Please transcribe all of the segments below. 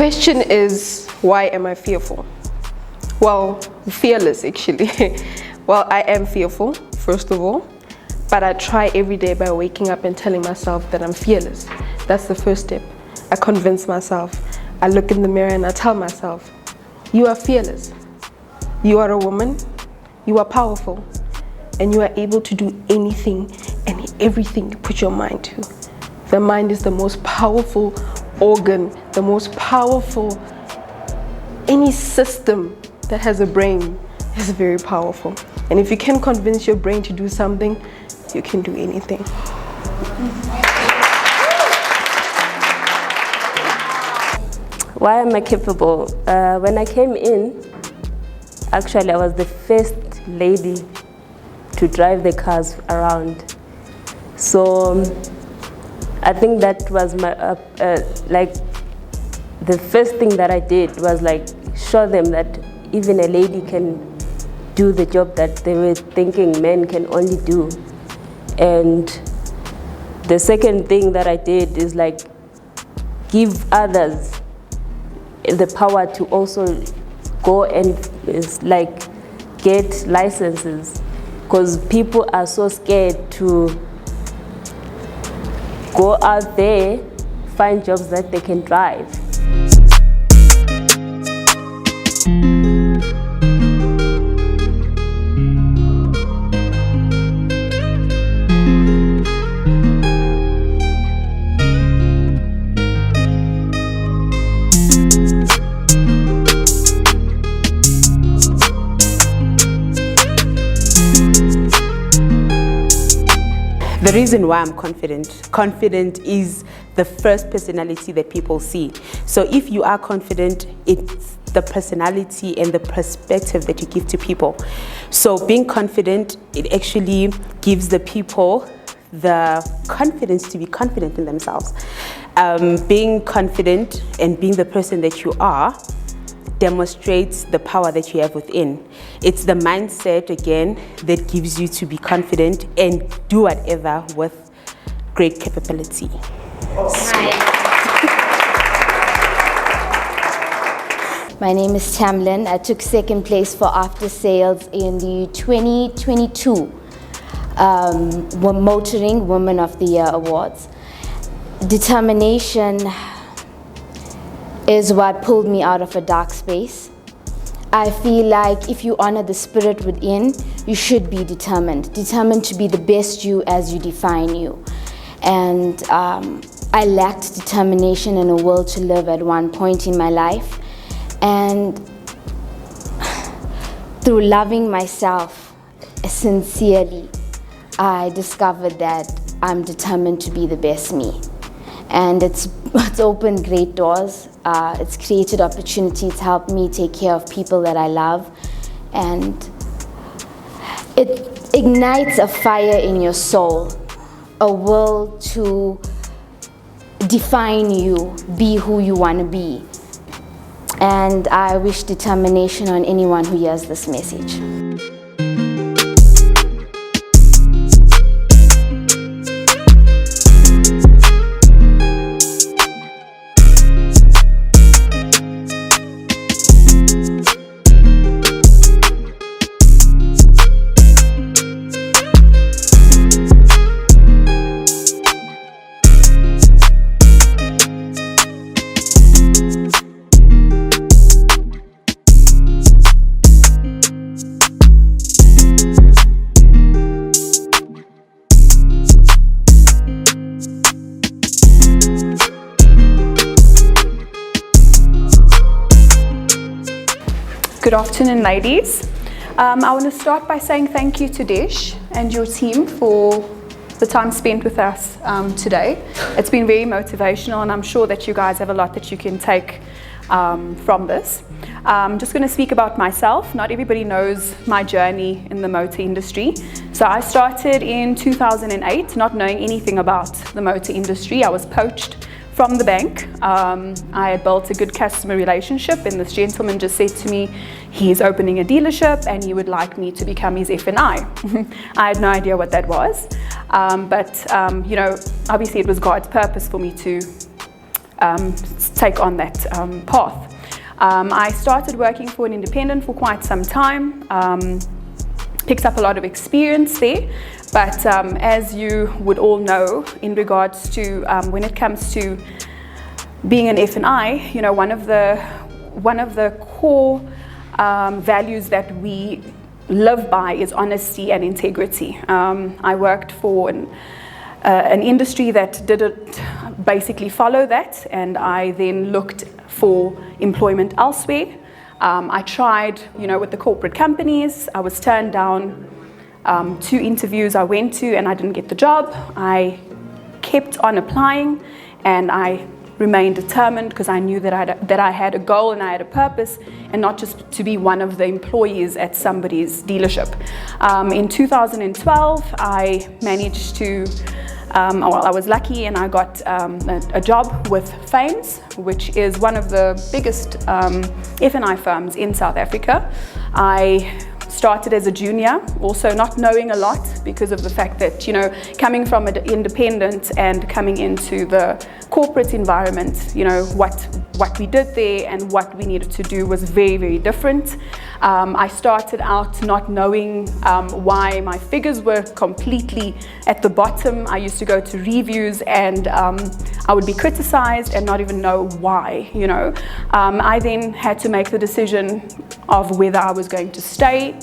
question is, why am I fearful? Well, fearless actually. Well, I am fearful, first of all, but I try every day by waking up and telling myself that I'm fearless. That's the first step. I convince myself. I look in the mirror and I tell myself, you are fearless. You are a woman, you are powerful, and you are able to do anything and everything you put your mind to. The mind is the most powerful organ, the most powerful, any system that has a brain is very powerful. And if you can convince your brain to do something, you can do anything. Why am I capable? When I came in, actually I was the first lady to drive the cars around. So I think that was my, like the first thing that I did was like show them that even a lady can do the job that they were thinking men can only do. And the second thing that I did is like give others the power to also go and like get licenses, because people are so scared to go out there, find jobs that they can drive. The reason why I'm confident is the first personality that people see. So if you are confident, it's the personality and the perspective that you give to people. So being confident, it actually gives the people the confidence to be confident in themselves. Being confident and being the person that you are demonstrates the power that you have within. It's the mindset, again, that gives you to be confident and do whatever with great capability. My name is Tamlin. I took second place for after sales in the 2022 Motoring Woman of the Year Awards. Determination is what pulled me out of a dark space. I feel like if you honor the spirit within, you should be determined to be the best you as you define you. And I lacked determination and a will to live at one point in my life. And through loving myself sincerely, I discovered that I'm determined to be the best me. And it's opened great doors. It's created opportunities to help me take care of people that I love. And it ignites a fire in your soul, a will to define you, be who you want to be. And I wish determination on anyone who hears this message. Good afternoon, ladies. I want to start by saying thank you to Desh and your team for the time spent with us today. It's been very motivational, and I'm sure that you guys have a lot that you can take from this. I'm just going to speak about myself. Not everybody knows my journey in the motor industry. So I started in 2008, not knowing anything about the motor industry. I was poached from the bank. I had built a good customer relationship, and this gentleman just said to me, he's opening a dealership and he would like me to become his F&I. I had no idea what that was, but you know, obviously it was God's purpose for me to take on that path. I started working for an independent for quite some time, picked up a lot of experience there, but as you would all know, in regards to when it comes to being an F&I, you know, one of the core values that we live by is honesty and integrity. I worked for an industry that didn't basically follow that, and I then looked for employment elsewhere. I tried, you know, with the corporate companies. I was turned down 2 interviews I went to, and I didn't get the job. I kept on applying, and I remained determined because I knew that I had a goal and I had a purpose, and not just to be one of the employees at somebody's dealership. In 2012, I managed to, well, I was lucky and I got a job with Fames, which is one of the biggest F&I firms in South Africa. I started as a junior, also not knowing a lot because of the fact that, you know, coming from an independent and coming into the corporate environment, you know, what we did there and what we needed to do was very, very different. I started out not knowing why my figures were completely at the bottom. I used to go to reviews and I would be criticized and not even know why, you know. I then had to make the decision of whether I was going to stay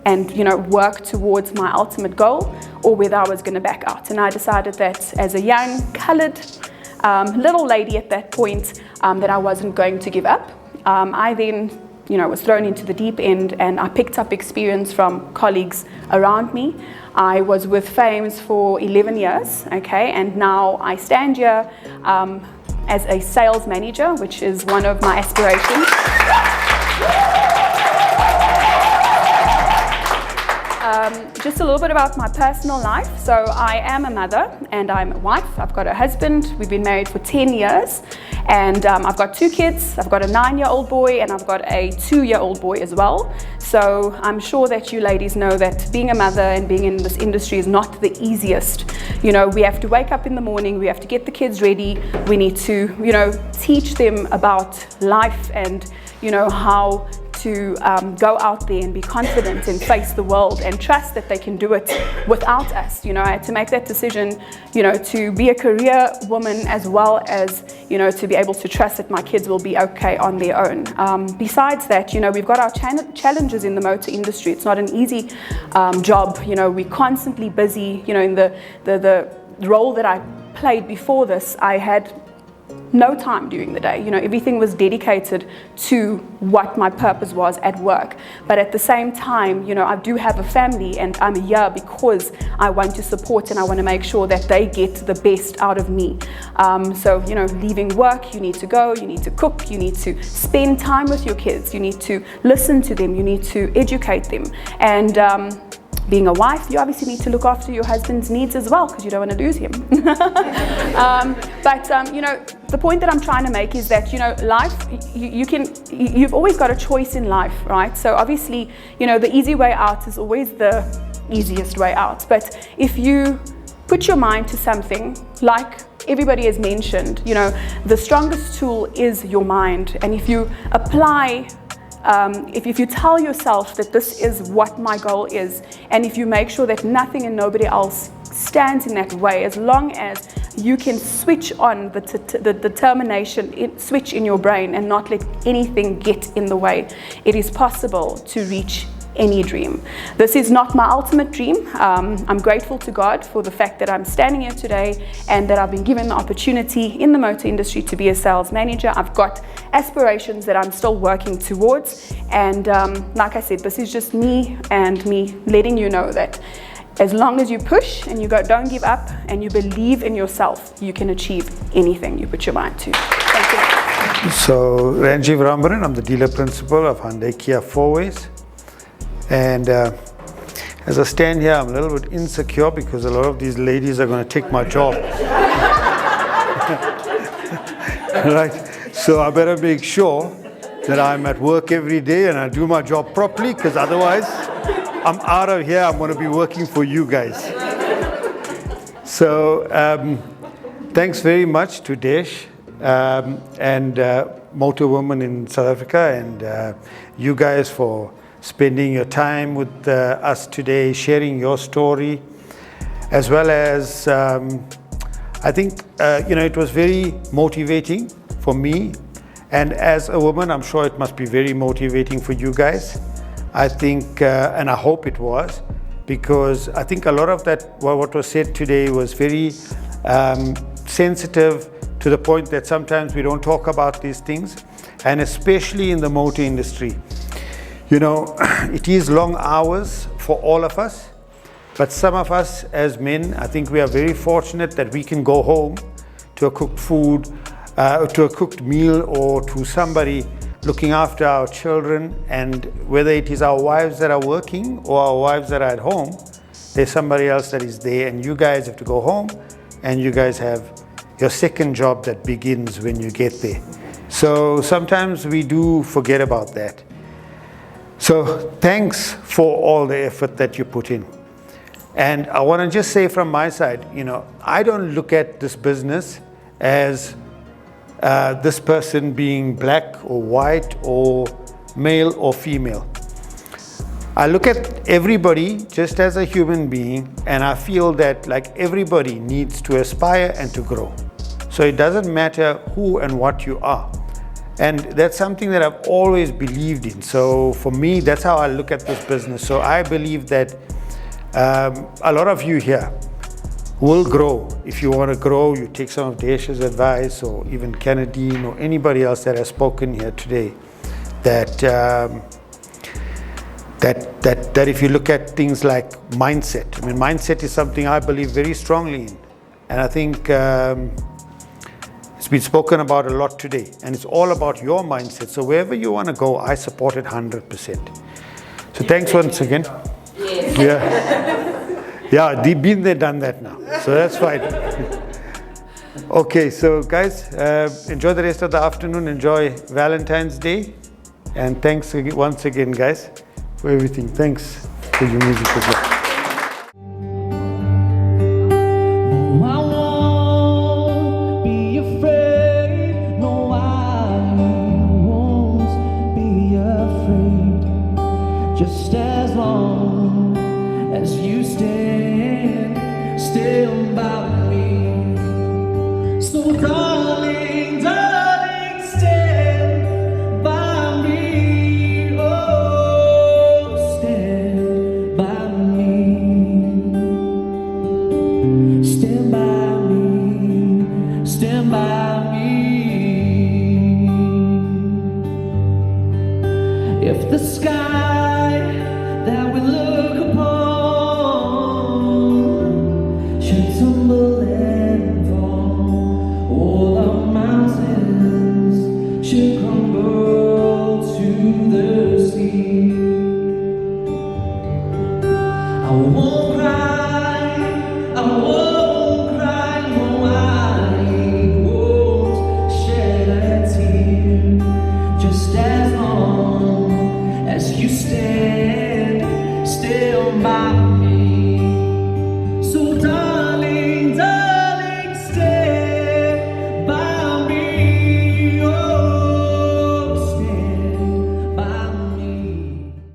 and, you know, work towards my ultimate goal, or whether I was going to back out. And I decided that as a young, coloured little lady at that point, that I wasn't going to give up. I then, you know, was thrown into the deep end, and I picked up experience from colleagues around me. I was with Fames for 11 years, okay, and now I stand here as a sales manager, which is one of my aspirations. Just a little bit about my personal life. So I am a mother and I'm a wife. I've got a husband. We've been married for 10 years. And I've got 2 kids. I've got a 9-year-old boy and I've got a 2-year-old boy as well. So I'm sure that you ladies know that being a mother and being in this industry is not the easiest. You know, we have to wake up in the morning, we have to get the kids ready, we need to, you know, teach them about life and, you know, how to go out there and be confident and face the world and trust that they can do it without us. You know, I had to make that decision, you know, to be a career woman as well as, you know, to be able to trust that my kids will be okay on their own. Besides that, you know, we've got our challenges in the motor industry. It's not an easy job. You know, we're constantly busy. You know, in the role that I played before this, I had no time during the day. You know, everything was dedicated to what my purpose was at work. But at the same time, you know, I do have a family and I'm here because I want to support and I want to make sure that they get the best out of me. So, you know, leaving work, you need to go, you need to cook, you need to spend time with your kids, you need to listen to them, you need to educate them. And being a wife, you obviously need to look after your husband's needs as well because you don't want to lose him. But you know, the point that I'm trying to make is that, you know, life, you've always got a choice in life, right? So obviously, you know, the easy way out is always the easiest way out. But if you put your mind to something, like everybody has mentioned, you know, the strongest tool is your mind. And if you apply if you tell yourself that this is what my goal is, and if you make sure that nothing and nobody else stands in that way, as long as you can switch on the determination switch in your brain and not let anything get in the way, it is possible to reach any dream. This is not my ultimate dream. I'm grateful to God for the fact that I'm standing here today and that I've been given the opportunity in the motor industry to be a sales manager. I've got aspirations that I'm still working towards, and like I said, this is just me and me letting you know that as long as you push and you don't give up and you believe in yourself, you can achieve anything you put your mind to. Thank you. So, Ranjiv Rambaran, I'm the dealer principal of Hyundai Kia 4Ways. And as I stand here, I'm a little bit insecure because a lot of these ladies are going to take my job. Right? So I better make sure that I'm at work every day and I do my job properly, because otherwise I'm out of here. I'm going to be working for you guys. So thanks very much to Desh and Motor Women in South Africa, and you guys for spending your time with us today, sharing your story, as well as I think it was very motivating for me, and as a woman I'm sure it must be very motivating for you guys. I think and I hope it was, because I think a lot of that what was said today was very sensitive, to the point that sometimes we don't talk about these things, and especially in the motor industry. It is long hours for all of us, but some of us as men, I think we are very fortunate that we can go home to a cooked food, to a cooked meal, or to somebody looking after our children, and whether it is our wives that are working or our wives that are at home, there's somebody else that is there, and you guys have to go home, and you guys have your second job that begins when you get there. So sometimes we do forget about that. So thanks for all the effort that you put in. And I want to just say from my side, I don't look at this business as this person being black or white or male or female. I look at everybody just as a human being, and I feel that like everybody needs to aspire and to grow. So it doesn't matter who and what you are. And that's something that I've always believed in. So for me, that's how I look at this business. So I believe that a lot of you here will grow. If you want to grow, you take some of Desh's advice, or even Kennedy or anybody else that has spoken here today, that if you look at things like mindset, mindset is something I believe very strongly in. And I think it's been spoken about a lot today, and it's all about your mindset. So wherever you want to go, I support it 100%. So thanks once again. Yeah, they've been there, done that now. So that's fine. Okay, so guys, enjoy the rest of the afternoon. Enjoy Valentine's Day. And thanks once again, guys, for everything. Thanks for your music as well. Just as long as you stand still by me. So darling, darling, stand by me. Oh, stand by me. Stand by me. Stand by me. If the sky that we look